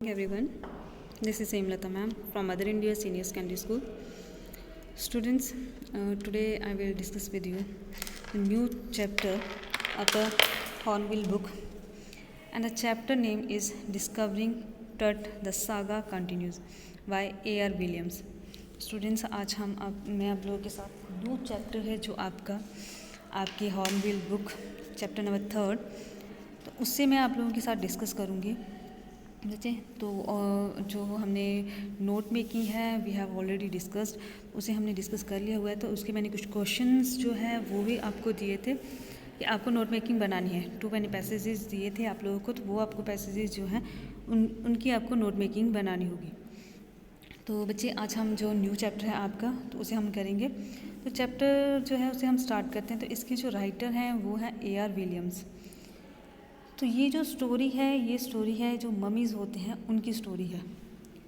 Everyone, this is Hemlata ma'am from Mother India Senior Secondary School. Students, today I will discuss with you a new chapter of the Hornbill book, and the chapter name is Discovering Tut, the Saga Continues by A.R. Williams. Students, आज मैं आप लोगों के साथ new chapter है जो आपकी hornbill book chapter number 3, तो उससे मैं आप लोगों के साथ डिस्कस करूँगी। बच्चे तो जो हमने नोट मेकिंग है वी हैव ऑलरेडी डिस्कस्ड, उसे हमने डिस्कस कर लिया हुआ है। तो उसके मैंने कुछ क्वेश्चंस जो है वो भी आपको दिए थे कि आपको नोट मेकिंग बनानी है। 2 मैंने पैसेजेस दिए थे आप लोगों को, तो वो आपको पैसेजेस जो हैं उनकी आपको नोट मेकिंग बनानी होगी। तो बच्चे आज हम जो न्यू चैप्टर है आपका तो उसे हम करेंगे। तो चैप्टर जो है उसे हम स्टार्ट करते हैं। तो इसके जो राइटर हैं वो है A.R. विलियम्स। तो ये जो स्टोरी है ये स्टोरी है जो ममीज़ होते हैं उनकी स्टोरी है।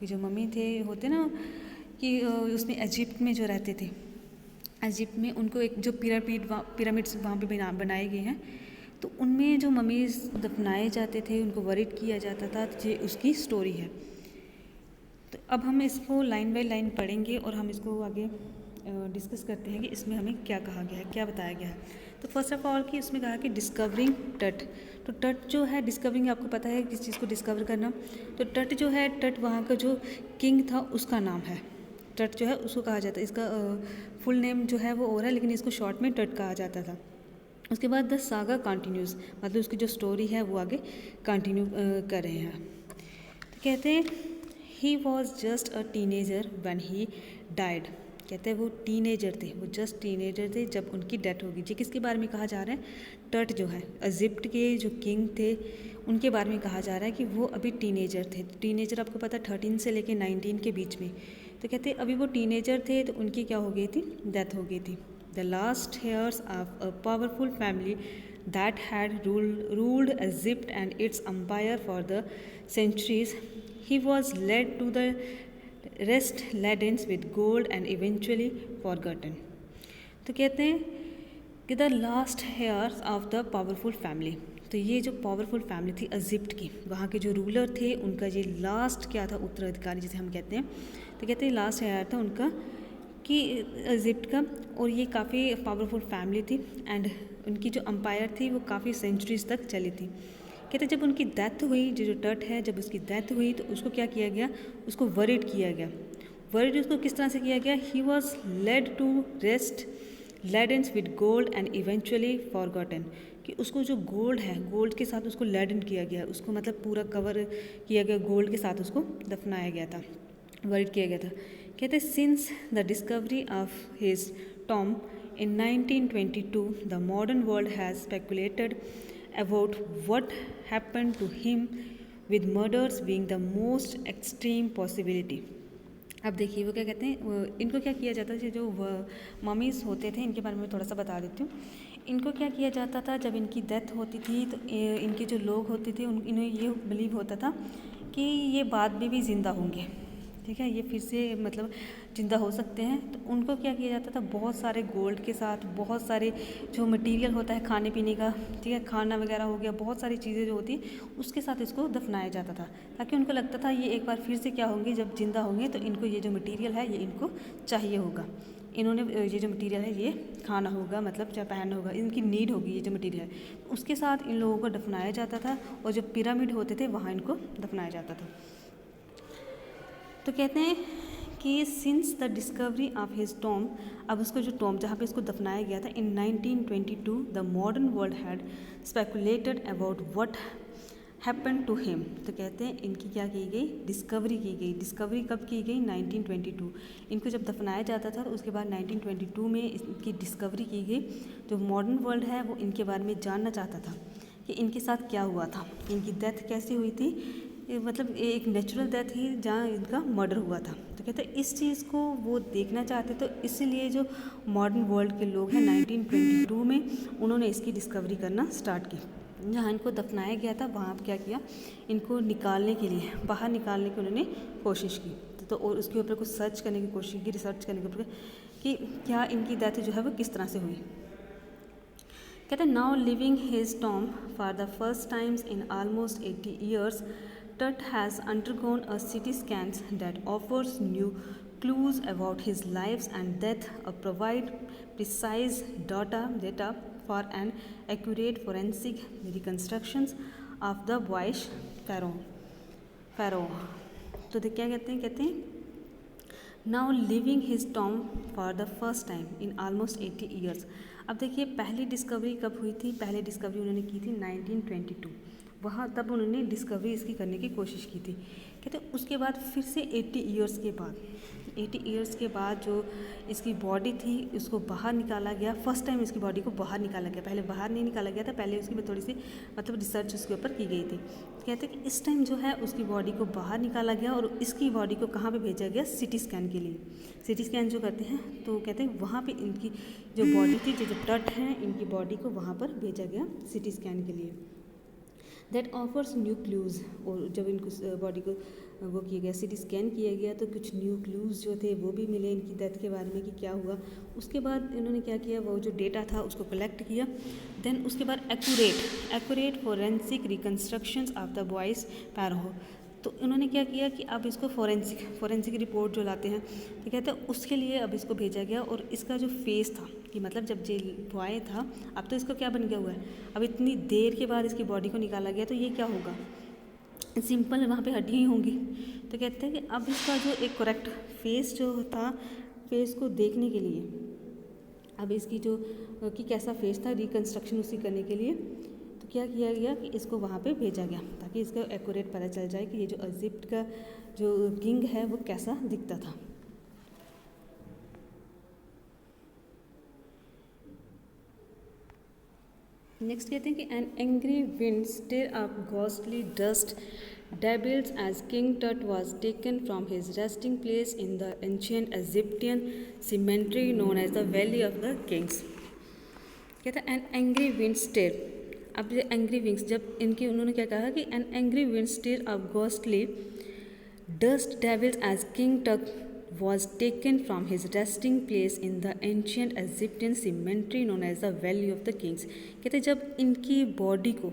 ये जो मम्मी होते ना कि उसमें इजिप्ट में जो रहते थे, इजिप्ट में उनको एक जो पिरामिड्स वहाँ पे बनाए गए हैं, तो उनमें जो ममीज़ दफनाए जाते थे उनको वरीड किया जाता था। तो ये उसकी स्टोरी है। तो अब हम इसको लाइन बाय लाइन पढ़ेंगे और हम इसको आगे डिस्कस करते हैं कि इसमें हमें क्या कहा गया है, क्या बताया गया है। तो फर्स्ट ऑफ ऑल कि इसमें कहा कि डिस्कवरिंग टट। तो टट जो है डिस्कवरिंग, आपको पता है किस चीज़ को डिस्कवर करना। तो टट जो है, टट वहाँ का जो किंग था उसका नाम है। टट जो है उसको कहा जाता है, इसका फुल नेम जो है वो और है, लेकिन इसको शॉर्ट में टट कहा जाता था। उसके बाद द सागा कंटिन्यूज़, मतलब उसकी जो स्टोरी है वो आगे कंटिन्यू कर रहे हैं। तो कहते हैं he was just a teenager when he died. कहते हैं वो टीनेजर थे, वो जस्ट टीनेजर थे जब उनकी डेथ होगी। जी किसके बारे में कहा जा रहा है? टट जो है इजिप्ट के जो किंग थे उनके बारे में कहा जा रहा है कि वो अभी टीनेजर थे। टीनेजर आपको पता है 13 से लेके 19 के बीच में। तो कहते हैं अभी वो टीनेजर थे तो उनकी क्या हो गई थी? डेथ हो गई थी। The last heirs of a powerful family that had ruled Egypt and its empire for the centuries, he was lead to the rest laden with gold and eventually forgotten। तो कहते हैं कि the last heirs of the powerful family. तो ये जो powerful family थी Egypt की, वहाँ के जो रूलर थे उनका ये लास्ट क्या था? उत्तराधिकारी जिसे हम कहते हैं। तो कहते हैं लास्ट हेयर था उनका कि इजिप्ट का, और ये काफ़ी पावरफुल फैमिली थी एंड उनकी जो अम्पायर थी वो काफ़ी सेंचुरीज तक चली थी। कहते जब उनकी डेथ हुई, जो टट है जब उसकी डेथ हुई तो उसको क्या किया गया? उसको वरीड किया गया। वरीड उसको किस तरह से किया गया? He was lead to rest laden with gold and eventually forgotten, कि उसको जो गोल्ड है गोल्ड के साथ उसको लेडन किया गया, उसको मतलब पूरा कवर किया गया, गोल्ड के साथ उसको दफनाया गया था, वरीड किया गया था। कहते since the discovery of his Tom in 1922 the modern world has speculated about what happened to him, with murders being the most extreme possibility। अब देखिए वो क्या कहते हैं, इनको क्या किया जाता था? जो ममीज़ होते थे इनके बारे में थोड़ा सा बता देती हूँ। इनको क्या किया जाता था जब इनकी डेथ होती थी तो इनके जो लोग होते थे इन्हें ये बिलीव होता था कि ये बाद में भी ज़िंदा होंगे, ठीक है, ये फिर से मतलब ज़िंदा हो सकते हैं। तो उनको क्या किया जाता था? बहुत सारे गोल्ड के साथ, बहुत सारे जो मटेरियल होता है खाने पीने का, ठीक है, खाना वगैरह हो गया, बहुत सारी चीज़ें जो होती उसके साथ इसको दफनाया जाता था, ताकि उनको लगता था ये एक बार फिर से क्या होंगे, जब ज़िंदा होंगे तो इनको ये जो मटीरियल है ये इनको चाहिए होगा, इन्होंने ये जो मटीरियल है ये खाना होगा, मतलब चाहे पहनना होगा, इनकी नीड होगी ये जो मटीरियल है, उसके साथ इन लोगों को दफनाया जाता था। और जो पिरामिड होते थे वहाँ इनको दफनाया जाता था। तो कहते हैं कि since the discovery of his Tom, अब उसको जो टॉम जहाँ पे इसको दफनाया गया था in 1922 the modern world had speculated about what happen to him. तो कहते हैं इनकी क्या की गई? डिस्कवरी की गई। डिस्कवरी कब की गई? 1922। इनको जब दफनाया जाता था तो उसके बाद 1922 में इनकी डिस्कवरी की गई। जो मॉडर्न वर्ल्ड है वो इनके बारे में जानना चाहता था कि इनके साथ क्या हुआ था, इनकी डेथ कैसे हुई थी, मतलब एक नेचुरल डेथ ही जहाँ इनका मर्डर हुआ था। तो कहते हैं इस चीज़ को वो देखना चाहते, तो इसलिए जो मॉडर्न वर्ल्ड के लोग हैं 1922 में उन्होंने इसकी डिस्कवरी करना स्टार्ट की। जहाँ इनको दफनाया गया था वहाँ क्या किया, इनको निकालने के लिए, बाहर निकालने की उन्होंने कोशिश की। तो और उसके ऊपर कुछ सर्च करने की कोशिश की, रिसर्च करने के ऊपर कि क्या इनकी डेथ जो है वो किस तरह से हुई। कहते हैं now living his Tom for the first times in almost 80 years Tut has undergone a CT scan that offers new clues about his life and death, provide precise data for an accurate forensic reconstructions of the boyish pharaoh. तो क्या कहते हैं now living his Tom for the first time in almost 80 years. अब देखिए पहली discovery कब हुई थी, पहली डिस्कवरी उन्होंने की थी 1922, वहाँ तब उन्होंने डिस्कवरी इसकी करने की कोशिश की थी। कहते उसके बाद फिर से 80 ईयर्स के बाद जो इसकी बॉडी थी उसको बाहर निकाला गया, फर्स्ट टाइम इसकी बॉडी को बाहर निकाला गया, पहले बाहर नहीं निकाला गया था, पहले उसकी थोड़ी सी मतलब रिसर्च उसके ऊपर की गई थी। कहते हैं कि इस टाइम जो है उसकी बॉडी को बाहर निकाला गया और इसकी बॉडी को कहाँ पे भेजा गया, सिटी स्कैन के लिए। सिटी स्कैन जो करते हैं तो कहते हैं वहाँ पे इनकी जो बॉडी थी, जो टट हैं, इनकी बॉडी को वहाँ पर भेजा गया सिटी स्कैन के लिए। दैट ऑफर्स न्यू क्लूज़, और जब इनको बॉडी को वो किया गया, सिटी स्कैन किया गया तो कुछ न्यू क्लूज़ जो थे वो भी मिले इनकी डेथ के बारे में कि क्या हुआ। उसके बाद इन्होंने क्या किया, वो जो डेटा था उसको कलेक्ट किया। देन उसके बाद accurate forensic reconstructions of the boy's pharaoh. तो उन्होंने क्या किया कि अब इसको फोरेंसिक रिपोर्ट जो लाते हैं तो कहते हैं उसके लिए अब इसको भेजा गया। और इसका जो फेस था कि मतलब जब जेल बॉय था, अब तो इसको क्या बन गया हुआ है, अब इतनी देर के बाद इसकी बॉडी को निकाला गया तो ये क्या होगा, सिंपल वहाँ पे हड्डियाँ ही होंगी। तो कहते हैं कि अब इसका जो एक करेक्ट फेस जो था, फेस को देखने के लिए अब इसकी जो कि कैसा फेस था, रिकन्स्ट्रक्शन उसकी करने के लिए तो क्या किया गया कि इसको वहाँ पे भेजा गया ताकि इसका एक्यूरेट पता चल जाए कि ये जो इजिप्ट का जो किंग है वो कैसा दिखता था। नेक्स्ट कहते हैं कि an angry wind stir up ghostly dust devils as King Tut was taken from his resting place in the ancient Egyptian cemetery known as the Valley of the Kings। कहता है एन एंग्री विंड स्टिर, अब ये angry wings जब इनकी उन्होंने क्या कहा कि an angry wind stir up ghostly dust devils as king Tut was taken from his resting place in the ancient Egyptian cemetery known as the Valley of the Kings। कहते जब इनकी body को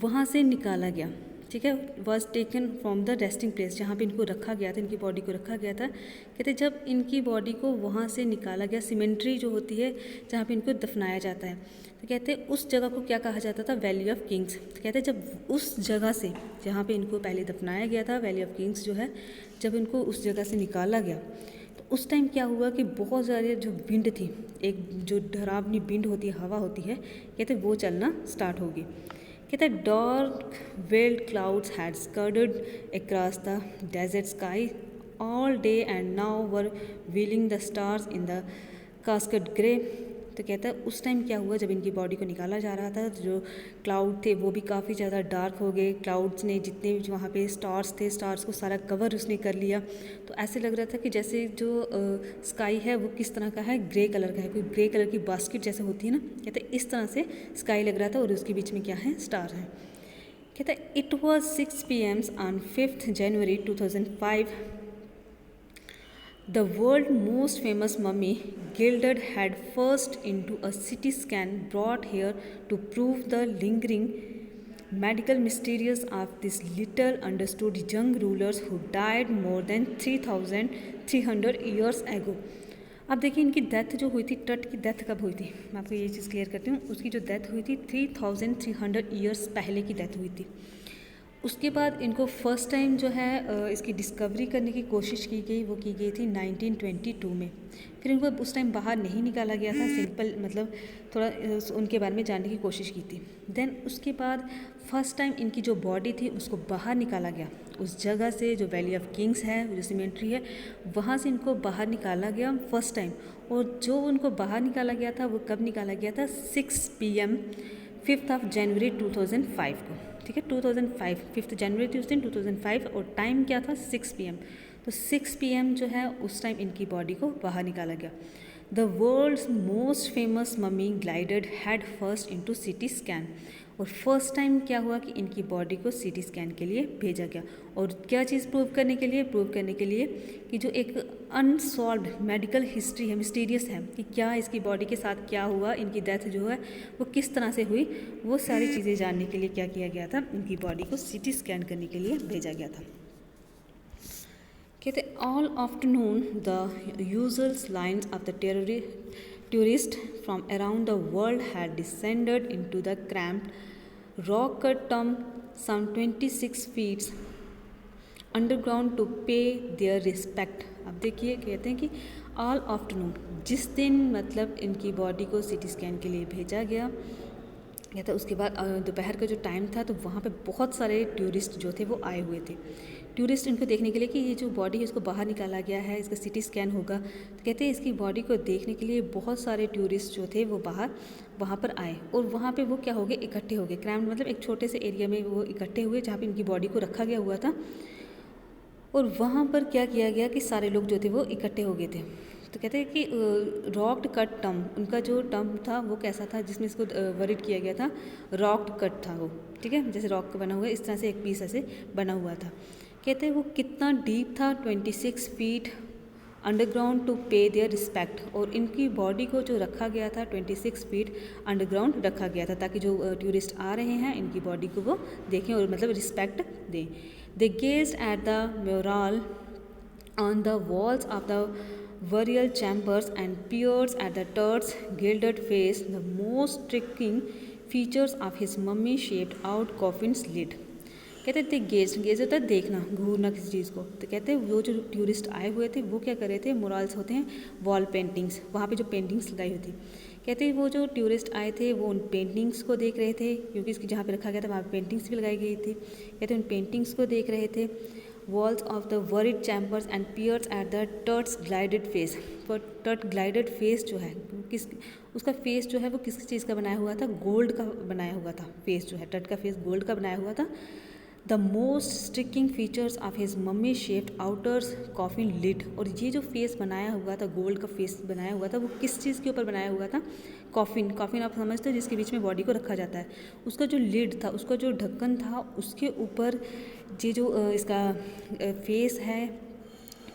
वहाँ से निकाला गया, ठीक है, was taken from the resting place, जहाँ पे इनको रखा गया था, इनकी बॉडी को रखा गया था। कहते जब इनकी बॉडी को वहाँ से निकाला गया, सिमेंट्री जो होती है जहाँ पे इनको दफनाया जाता है, तो कहते उस जगह को क्या कहा जाता था, वैली ऑफ किंग्स। तो कहते जब उस जगह से जहाँ पे इनको पहले दफनाया गया था, वैली ऑफ किंग्स जो है, जब इनको उस जगह से निकाला गया तो उस टाइम क्या हुआ कि बहुत ज़्यादा जो विंड थी, एक जो डरावनी विंड होती है, हवा होती है, कहते वो चलना स्टार्ट होगी। कहते हैं dark veiled clouds had scudded across the desert sky all day and now were wheeling the stars in the cascade grey. तो कहता है उस टाइम क्या हुआ, जब इनकी बॉडी को निकाला जा रहा था तो जो क्लाउड थे वो भी काफ़ी ज़्यादा डार्क हो गए। क्लाउड्स ने जितने भी वहाँ पे स्टार्स थे, स्टार्स को सारा कवर उसने कर लिया। तो ऐसे लग रहा था कि जैसे जो स्काई है वो किस तरह का है, ग्रे कलर का है, कोई ग्रे कलर की बास्केट जैसे होती है ना, कहते हैं इस तरह से स्काई लग रहा था और उसके बीच में क्या है, स्टार है। कहता है it was 6 PM on 5th January 2005। The world's most famous mummy, gilded head first into a CT scan brought here to prove the lingering medical mysteries of these little understood young rulers who died more than 3,300 years ago। अब देखिए इनकी death जो हुई थी, टट की death कब हुई थी, मैं आपको ये चीज़ क्लियर करती हूँ। उसकी जो डेथ हुई थी 3,300 ईयर्स पहले की डेथ हुई थी। उसके बाद इनको फर्स्ट टाइम जो है इसकी डिस्कवरी करने की कोशिश की गई, वो की गई थी 1922 में। फिर इनको उस टाइम बाहर नहीं निकाला गया था, सिंपल मतलब थोड़ा उनके बारे में जानने की कोशिश की थी। देन उसके बाद फर्स्ट टाइम इनकी जो बॉडी थी उसको बाहर निकाला गया, उस जगह से जो वैली ऑफ किंग्स है, जो सिमेंट्री है, वहाँ से इनको बाहर निकाला गया फर्स्ट टाइम। और जो उनको बाहर निकाला गया था वो कब निकाला गया था, 6 PM 5th January 2005 को, ठीक है, 2005 5 जनवरी थी उस दिन 2005, और टाइम क्या था 6 PM। तो 6 PM जो है उस टाइम इनकी बॉडी को बाहर निकाला गया। The world's most famous mummy glided head first into CT scan. और फर्स्ट टाइम क्या हुआ कि इनकी बॉडी को सीटी स्कैन के लिए भेजा गया। और क्या चीज़ प्रूव करने के लिए? प्रूव करने के लिए कि जो एक अनसॉल्व्ड मेडिकल हिस्ट्री है, मिस्टीरियस है, कि क्या इसकी बॉडी के साथ क्या हुआ, इनकी डेथ जो है वो किस तरह से हुई, वो सारी चीज़ें जानने के लिए क्या किया गया था, इनकी बॉडी को सीटी स्कैन करने के लिए भेजा गया था। कहते all afternoon the usual lines of the tourists from around the world had descended into the cramped rock-cut tomb some 26 feet underground to pay their respect। अब देखिए कहते हैं कि ऑल आफ्टरनून, जिस दिन मतलब इनकी बॉडी को सीटी स्कैन के लिए भेजा गया, कहता उसके बाद दोपहर का जो टाइम था तो वहाँ पे बहुत सारे टूरिस्ट जो थे वो आए हुए थे। टूरिस्ट इनको देखने के लिए कि ये जो बॉडी है इसको बाहर निकाला गया है, इसका सीटी स्कैन होगा, तो कहते हैं इसकी बॉडी को देखने के लिए बहुत सारे टूरिस्ट जो थे वो बाहर वहाँ पर आए। और वहाँ पे वो क्या हो गए, इकट्ठे हो गए। क्रैम्ड मतलब एक छोटे से एरिया में वो इकट्ठे हुए जहाँ पे इनकी बॉडी को रखा गया हुआ था। और वहाँ पर क्या किया गया कि सारे लोग जो थे वो इकट्ठे हो गए थे। तो कहते हैं कि रॉक्ड कट टम, उनका जो टम था वो कैसा था, जिसमें इसको वरिड किया गया था, रॉक्ड कट था वो, ठीक है, जैसे रॉक का बना हुआ है इस तरह से एक पीस ऐसे बना हुआ था। कहते हैं वो कितना डीप था, 26 फीट अंडरग्राउंड टू पे देयर रिस्पेक्ट। और इनकी बॉडी को जो रखा गया था 26 फीट अंडरग्राउंड रखा गया था, ताकि जो टूरिस्ट आ रहे हैं इनकी बॉडी को वो देखें और मतलब रिस्पेक्ट दें। They gazed at the mural on the walls of the burial chambers and peered at the Turt's gilded face, the most striking features of his mummy-shaped out coffin's lid। कहते थे gauge होता है देखना, घूरना किसी चीज़ को। तो कहते हैं वो जो टूरिस्ट आए हुए थे वो क्या कर रहे थे, मोरल्स होते हैं वॉल पेंटिंग्स, वहाँ पे जो पेंटिंग्स लगाई हुई थी। कहते हैं वो जो टूरिस्ट आए थे वो उन पेंटिंग्स को देख रहे थे, क्योंकि इसकी जहाँ पे रखा गया था वहाँ पे पेंटिंग्स भी लगाई गई थी। कहते हैं उन पेंटिंग्स को देख रहे थे। walls of the worried chambers and peered at the Turt's glided face। पर टर्ट ग्लाइडेड फेस जो है किस, उसका फेस जो है वो किस चीज़ का बनाया हुआ था, गोल्ड का बनाया हुआ था। फेस जो है टर्ट का फेस गोल्ड का बनाया हुआ था। The most striking features of his mummy shaped outers coffin lid. और ये जो फेस बनाया हुआ था, गोल्ड का फेस बनाया हुआ था, वो किस चीज़ के ऊपर बनाया हुआ था, कॉफिन। कॉफिन आप समझते हो जिसके बीच में बॉडी को रखा जाता है, उसका जो लिड था, उसका जो ढक्कन था, उसके ऊपर ये जो इसका फेस है,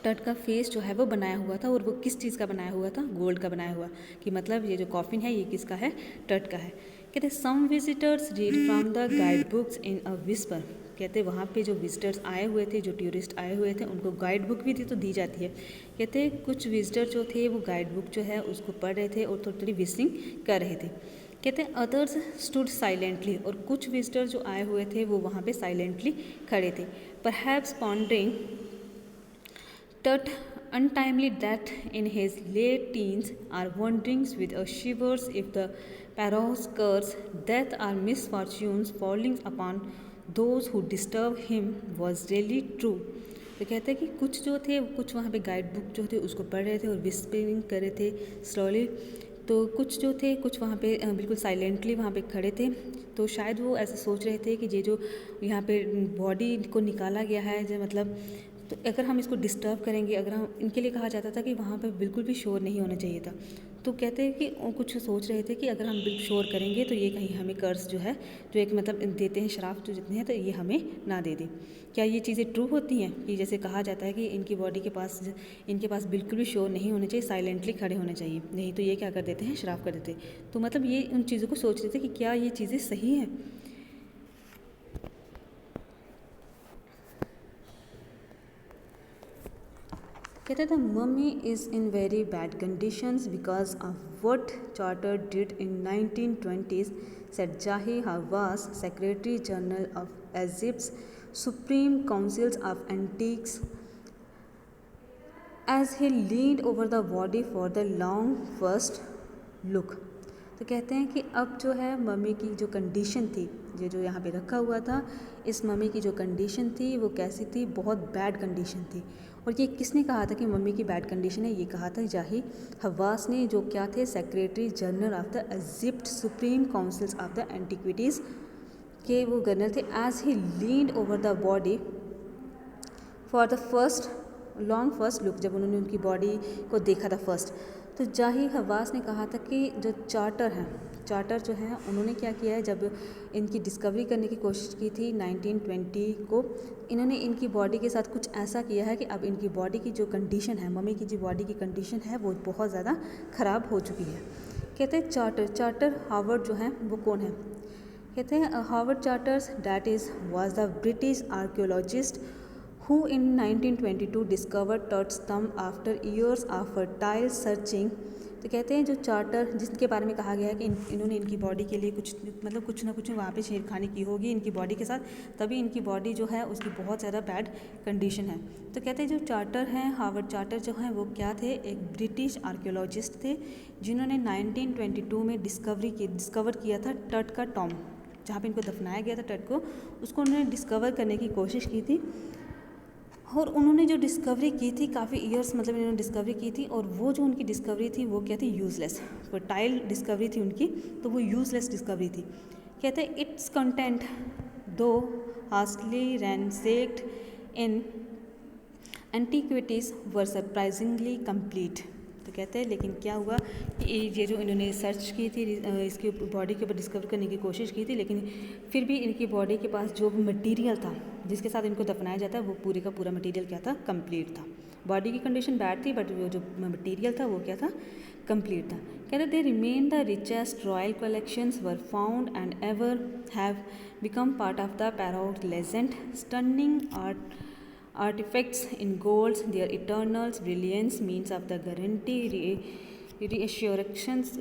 टर्ट का फेस जो है वो बनाया हुआ था। और वो किस चीज़ का बनाया हुआ था, गोल्ड का बनाया हुआ, कि मतलब ये जो कॉफिन है ये किसका है, टर्ट का है। कहते some visitors read from the guide books in a whisper. कहते वहाँ पे जो विजिटर्स आए हुए थे, जो टूरिस्ट आए हुए थे, उनको गाइड बुक भी दी तो दी जाती है। कहते कुछ विजिटर जो थे वो गाइड बुक जो है उसको पढ़ रहे थे और थोड़ी थोड़ी विजिटिंग कर रहे थे। कहते हैं अदर्स स्टूड साइलेंटली। और कुछ विजिटर जो आए हुए थे वो वहाँ पे साइलेंटली खड़े थे। Perhaps pondering Tut untimely death in his late teens, are wondering with a shivers if the Pharaoh's curse, death or misfortunes falling upon those who disturb him was really true। तो कहते हैं कि कुछ जो थे, कुछ वहाँ पे गाइड बुक जो थे उसको पढ़ रहे थे और विस्परिंग कर रहे थे स्लोली। तो कुछ जो थे, कुछ वहाँ पे बिल्कुल साइलेंटली वहाँ पे खड़े थे। तो शायद वो ऐसे सोच रहे थे कि ये जो यहाँ पे बॉडी को निकाला गया है, जो मतलब तो अगर हम इसको डिस्टर्ब करेंगे, अगर हम, इनके लिए कहा जाता था कि वहाँ पर बिल्कुल भी शोर नहीं होना चाहिए था। तो कहते हैं कि कुछ सोच रहे थे कि अगर हम बिल्कुल शोर करेंगे तो ये कहीं हमें कर्ज जो है, जो एक मतलब देते हैं श्राप जो जितने हैं, तो ये हमें ना दे दे। क्या ये चीज़ें ट्रू होती हैं कि जैसे कहा जाता है कि इनकी बॉडी के पास, इनके पास बिल्कुल भी शोर नहीं होना चाहिए, साइलेंटली खड़े होने चाहिए, नहीं तो ये क्या कर देते हैं, श्राप कर देते हैं। तो मतलब ये उन चीज़ों को सोच रहे थे कि क्या ये चीज़ें सही हैं। कहते थे mummy is in very bad conditions because of what Carter did in 1920s, said Zahi Hawass, secretary general of Egypt's supreme councils of antiques, as he leaned over the body for the long first look. तो कहते हैं कि अब जो है mummy की जो condition थी, ये जो यहाँ पे रखा हुआ था, इस मम्मी की जो कंडीशन थी वो कैसी थी, बहुत बैड कंडीशन थी। और ये किसने कहा था कि मम्मी की बैड कंडीशन है, ये कहा था जाही हवास ने, जो क्या थे, secretary general of the Egypt supreme councils of the antiquities के वो गवर्नर थे। As he leaned over the body for the first long first look, जब उन्होंने उनकी बॉडी को देखा था फर्स्ट, तो जाही हवास ने कहा था कि जो चार्टर जो है उन्होंने क्या किया है, जब इनकी डिस्कवरी करने की कोशिश की थी 1920 को, इन्होंने इनकी बॉडी के साथ कुछ ऐसा किया है कि अब इनकी बॉडी की जो कंडीशन है, मम्मी की जो बॉडी की कंडीशन है वो बहुत ज़्यादा ख़राब हो चुकी है। कहते हैं चार्टर हार्वर्ड जो है वो कौन है? कहते हैं Harvard charters that is was the British archaeologist who in 1922 discovered Tut's thumb after years of fertile searching। तो कहते हैं जो चार्टर जिसके बारे में कहा गया है कि इन्होंने इनकी बॉडी के लिए कुछ ना कुछ वहाँ पे छेड़खानी की होगी इनकी बॉडी के साथ, तभी इनकी बॉडी जो है उसकी बहुत ज़्यादा बैड कंडीशन है। तो कहते हैं जो चार्टर हैं, हार्वर्ड चार्टर जो हैं वो क्या थे? एक ब्रिटिश आर्कियोलॉजिस्ट थे जिन्होंने 1922 में डिस्कवर किया था टट का टॉम, जहाँ पे इनको दफनाया गया था टट को, उसको उन्होंने डिस्कवर करने की कोशिश की थी। और उन्होंने जो डिस्कवरी की थी काफ़ी ईयर्स इन्होंने डिस्कवरी की थी, और वो जो उनकी डिस्कवरी थी वो क्या थी? यूज़लेस फर्टाइल डिस्कवरी थी उनकी, तो वो यूज़लेस डिस्कवरी थी। कहते हैं इट्स कंटेंट दो हास्टली रैंसेक्ड इन एंटीक्विटीज़ वर सरप्राइजिंगली कंप्लीट। तो कहते हैं लेकिन क्या हुआ कि ये जो इन्होंने सर्च की थी इसकी बॉडी के ऊपर डिस्कवर करने की कोशिश की थी, लेकिन फिर भी इनकी बॉडी के पास जो मटेरियल था जिसके साथ इनको दफनाया जाता है वो पूरे का पूरा मटेरियल क्या था? कंप्लीट था। बॉडी की कंडीशन बैड थी बट वो जो मटेरियल था वो क्या था? कंप्लीट था। कहते they remain the richest royal collections were found and ever have become part of the pharaoh legend stunning artifacts in gold, their eternal brilliance means of the guarantee reassurances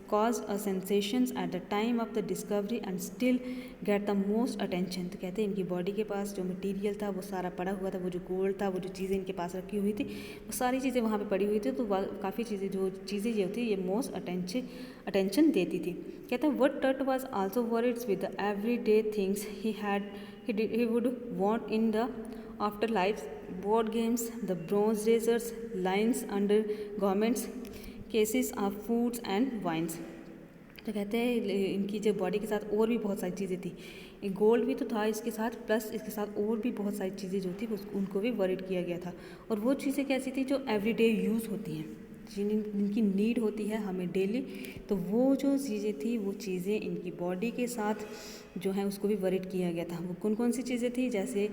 caused a sensations at the time of the discovery and still get the most attention। तो कहते हैं इनकी body के पास जो material था वो सारा पड़ा हुआ था, वो जो गोल्ड था, वो जो चीज़ें इनके पास रखी हुई थी वो सारी चीज़ें वहाँ पे पड़ी हुई थी, तो काफ़ी चीज़ें ये होती ये मोस्ट अटेंशन देती थी। कहते हैं what Tut was also worried with the everyday things he would want in the afterlife, board games, the bronze razors, lines under garments, cases of foods and wines। तो कहते हैं इनकी जो बॉडी के साथ और भी बहुत सारी चीज़ें थी, गोल्ड भी तो था इसके साथ, प्लस इसके साथ और भी बहुत सारी चीज़ें जो थी उनको भी वरीड किया गया था। और वो चीज़ें कैसी थी? जो एवरीडे यूज़ होती हैं, जिनकी नीड होती है हमें डेली, तो वो जो चीज़ें थी वो चीज़ें इनकी बॉडी के साथ जो है उसको भी वरीड किया गया था। वो कौन कौन सी चीज़ें थी? जैसे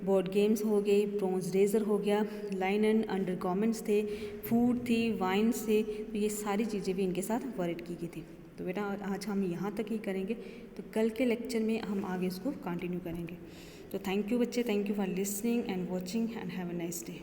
बोर्ड गेम्स हो गई, ब्रॉन्ज रेजर हो गया, लाइन एंड अंडर गारमेंट्स थे, फूड थी, वाइन्स थे, तो ये सारी चीज़ें भी इनके साथ वरीड की गई थी। तो बेटा आज हम यहाँ तक ही करेंगे, तो कल के लेक्चर में हम आगे इसको कंटिन्यू करेंगे। तो थैंक यू बच्चे, thank you for listening and watching and have a nice day.